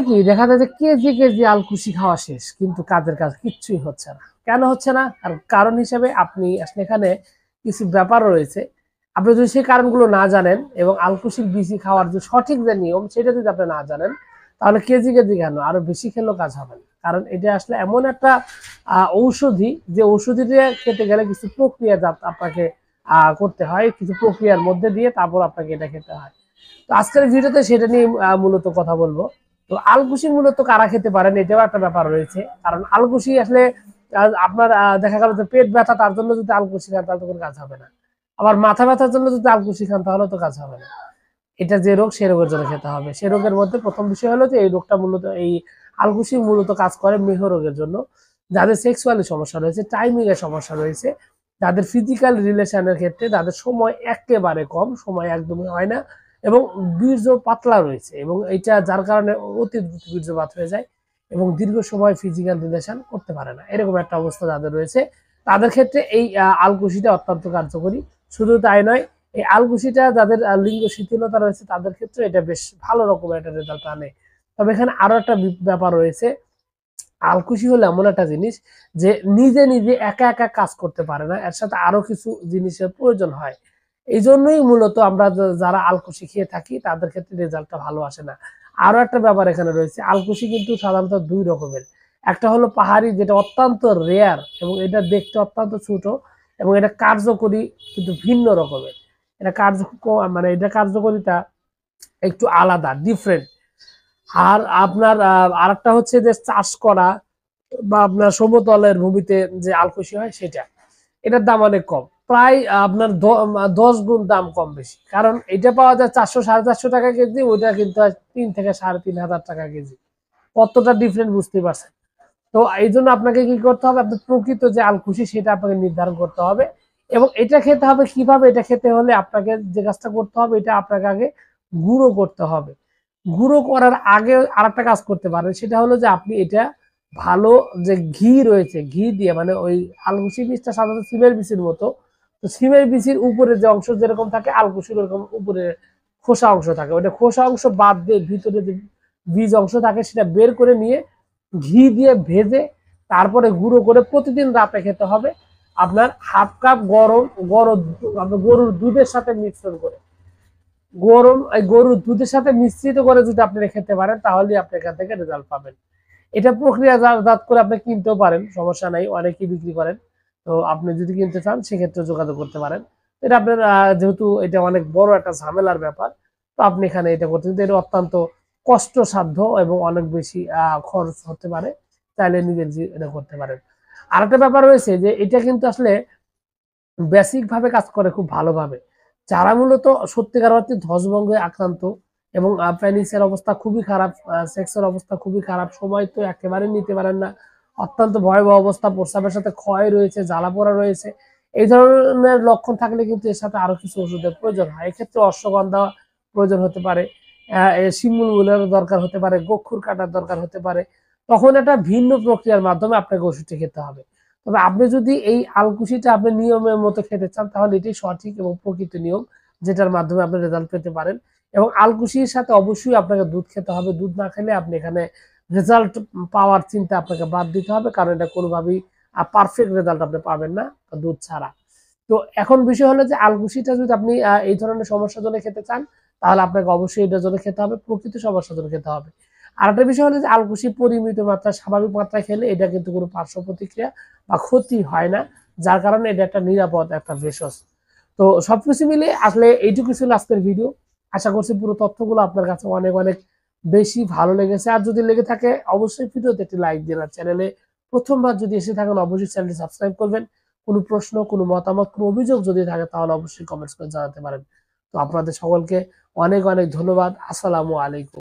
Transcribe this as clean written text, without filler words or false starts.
কি দেখা যায় যে কেজি কেজি আলকুশি খাওয়া শেষ, কিন্তু কাজের কাজ কিচ্ছুই হচ্ছে না। কেন হচ্ছে না? আর কারণ হিসেবে আপনি আসলে এখানে কিছু ব্যাপার রয়েছে। আপনি যদি সেই কারণগুলো না জানেন এবং আলকুশির বেশি খাওয়ার যে সঠিক যে নিয়ম সেটা যদি আপনি না জানেন, তাহলে কেজি কেজি কেন আরো বেশি খেলেও কাজ হবে না। কারণ এটা আসলে এমন একটা ঔষধি, যে ঔষধিটা খেতে গেলে কিছু প্রক্রিয়া আপনাকে করতে হয়, কিছু প্রক্রিয়ার মধ্যে দিয়ে তারপর আপনাকে এটা খেতে হয়। তো আজকের ভিডিওতে সেটা নিয়ে মূলত কথা বলবো। তো আলকুশি মূলত কারা খেতে পারেন, এটাও একটা ব্যাপার রয়েছে। কারণ আলকুশি আসলে আপনার দেখা গেল যে পেট ব্যথা, তার জন্য যদি আলকুশি খান তাহলে তো কোনো কাজ হবে না। আবার মাথা ব্যথার জন্য যদি আলকুশি খান তাহলে তো কাজ হবে না। এটা যে রোগ সে রোগের জন্য খেতে হবে। সে রোগের মধ্যে প্রথম বিষয় হলো যে এই রোগটা মূলত এই আলকুশি মূলত কাজ করে মেহ রোগের জন্য। যাদের সেক্সুয়ালি সমস্যা রয়েছে, টাইমিং এর সমস্যা রয়েছে, যাদের ফিজিক্যাল রিলেশনের ক্ষেত্রে তাদের সময় একেবারে কম, সময় একদমই হয় না, এবং বীর্য পাতলা রয়েছে, এবং এটা যার কারণে অতি দ্রুত বীর্যপাত হয়ে যায় এবং দীর্ঘ সময় ফিজিক্যাল রিলেশন করতে পারে না, এরকম একটা অবস্থা যাদের রয়েছে, তাদের ক্ষেত্রে এই আলকুশিটা অত্যন্ত কার্যকরী। শুধু তাই নয়, এই আলকুশিটা যাদের লিঙ্গ শিথিলতা রয়েছে তাদের ক্ষেত্রে এটা বেশ ভালো রকমের একটা রেজাল্ট আনে। তবে এখানে আরো একটা ব্যাপার রয়েছে। আলকুশি হলো এমন একটা জিনিস যে নিজে নিজে একা একা কাজ করতে পারে না, এর সাথে আরো কিছু জিনিসের প্রয়োজন হয়। এই জন্যই মূলত আমরা যারা আলকুশি খেয়ে থাকি তাদের ক্ষেত্রে রেজাল্টটা ভালো আসে না। আরো একটা ব্যাপার এখানে রয়েছে, আলকুশি কিন্তু সাধারণত দুই রকমের। একটা হলো পাহাড়ি, যেটা অত্যন্ত রেয়ার এবং এটা দেখতে অত্যন্ত ছোট, এবং এটা কার্যকরী কিন্তু ভিন্ন রকমের। এটা মানে এটা কার্যকরিতা একটু আলাদা, ডিফারেন্ট। আর আপনার আরেকটা হচ্ছে যে চাষ করা বা আপনার সমতলের ভূমিতে যে আলকুশি হয় সেটা, এটার দাম অনেক কম, প্রায় আপনার 10 গুণ দাম কম বেশি। কারণ এটা পাওয়া যায় 400 সাড়ে 400 টাকা কেজি, ওইটা কিন্তু 3 থেকে সাড়ে 3 হাজার টাকা কেজি। কতটা ডিফারেন্ট বুঝতে পারছেন? তো এই জন্য আপনাকে কি করতে হবে, আপনার প্রকৃত যে আলকুশি সেটা আপনাকে নির্ধারণ করতে হবে। এবং এটা খেতে হবে কিভাবে, এটা খেতে হলে আপনাকে যে কাজটা করতে হবে, এটা আপনাকে আগে গুঁড়ো করতে হবে। গুঁড়ো করার আগে আরেকটা কাজ করতে পারেন, সেটা হলো যে আপনি এটা ভালো, যে ঘি রয়েছে, ঘি দিয়ে, মানে ওই আলকুশি বীজটা সাধারণত সিমের বীজের মতো। তো সিমের বীজের উপরে যে অংশ যেরকম থাকে, আলকুশির ওরকম উপরে খোসা অংশ থাকে, ওটা খোসা অংশ বাদ দিয়ে ভিতরে যে বীজ অংশ থাকে সেটা বের করে নিয়ে ঘি দিয়ে ভেজে তারপরে গুঁড়ো করে প্রতিদিন রাতে খেতে হবে। আপনার হাফ কাপ গরম গরম আপনার গরুর দুধের সাথে মিশ্রণ করে, গরুর দুধের সাথে মিশ্রিত করে যদি আপনি খেতে পারেন, তাহলে আপনি এখান থেকে রেজাল্ট পাবেন। এটা প্রক্রিয়াজাত করে আপনি কিনতেও পারেন, সমস্যা নাই, অনেকেই বিক্রি করেন। তো আপনি যদি কিনতে চান সেক্ষেত্রে যোগাযোগ করতে পারেন। এটা আপনার যেহেতু এটা অনেক বড় একটা ঝামেলার ব্যাপার, তো আপনি এখানে এটা করতে, কিন্তু এটা অত্যন্ত কষ্টসাধ্য এবং অনেক বেশি খরচ হতে পারে। চাইলে নিজে নিজে এটা করতে পারেন। আরেকটা ব্যাপার রয়েছে যে এটা কিন্তু আসলে বেসিক ভাবে কাজ করে খুব ভালোভাবে। যারা মূলত সত্যিকার অর্থে ধ্বজভঙ্গে আক্রান্ত এবং পেনিসের অবস্থা খুবই খারাপ, সেক্সের অবস্থা খুবই খারাপ, সময় তো একেবারে নিতে পারেন না, অত্যন্ত ভয়াবহ অবস্থা, প্রস্রাবের সাথে ক্ষয় রয়েছে, জ্বালা পোড়া রয়েছে, এই ধরনের লক্ষণ থাকলে কিন্তু এর সাথে আরো কিছু ওষুধের প্রয়োজন হয়। এক্ষেত্রে অশ্বগন্ধা প্রয়োজন হতে পারে, শিমুল মুলের দরকার হতে পারে, গক্ষুর কাটার দরকার হতে পারে। তখন একটা ভিন্ন প্রক্রিয়ার মাধ্যমে আপনাকে ওষুধটি খেতে হবে। তবে আপনি যদি এই আলকুশিটা আপনি নিয়মের মতো খেতে চান, তাহলে এটাই সঠিক এবং প্রকৃত নিয়ম, যেটার মাধ্যমে আপনি রেজাল্ট পেতে পারেন। এবং আলকুশির সাথে অবশ্যই আপনাকে দুধ খেতে হবে। দুধ না খেলে আপনি এখানে রেজাল্ট পাওয়ার চিন্তা আপনাকে বাদ দিতে হবে, কারণ এটা কোনোভাবেই পারফেক্ট রেজাল্ট আপনি পাবেন না দুধ ছাড়া। তো এখন বিষয় হলো যে আলকুশিটা যদি আপনি এই ধরনের সমস্যার জন্য খেতে চান, তাহলে আপনাকে অবশ্যই এটার জন্য খেতে হবে, প্রকৃত সমস্যার জন্য খেতে হবে। আরেকটা বিষয় হলো যে আলকুশি পরিমিত মাত্রা, স্বাভাবিক মাত্রায় খেলে এটা কিন্তু কোনো পার্শ্ব প্রতিক্রিয়া বা ক্ষতি হয় না, যার কারণে এটা একটা নিরাপদ একটা ভেষজ। তো সবকিছু মিলে আসলে এইটুকু ছিল আজকের ভিডিও। আশা করছি পুরো তথ্যগুলো আপনার কাছে অনেক অনেক বেশি ভালো লেগেছে। আর যদি লেগে থাকে অবশ্যই ভিডিওতে একটি লাইক দিন, আর চ্যানেলে প্রথমবার যদি এসে থাকেন অবশ্যই চ্যানেলটি সাবস্ক্রাইব করবেন। কোনো প্রশ্ন, কোনো মতামত, কোনো অভিযোগ যদি থাকে তাহলে অবশ্যই কমেন্টস করে জানাতে পারেন। তো আপনাদের সকলকে অনেক অনেক ধন্যবাদ। আসসালামু আলাইকুম।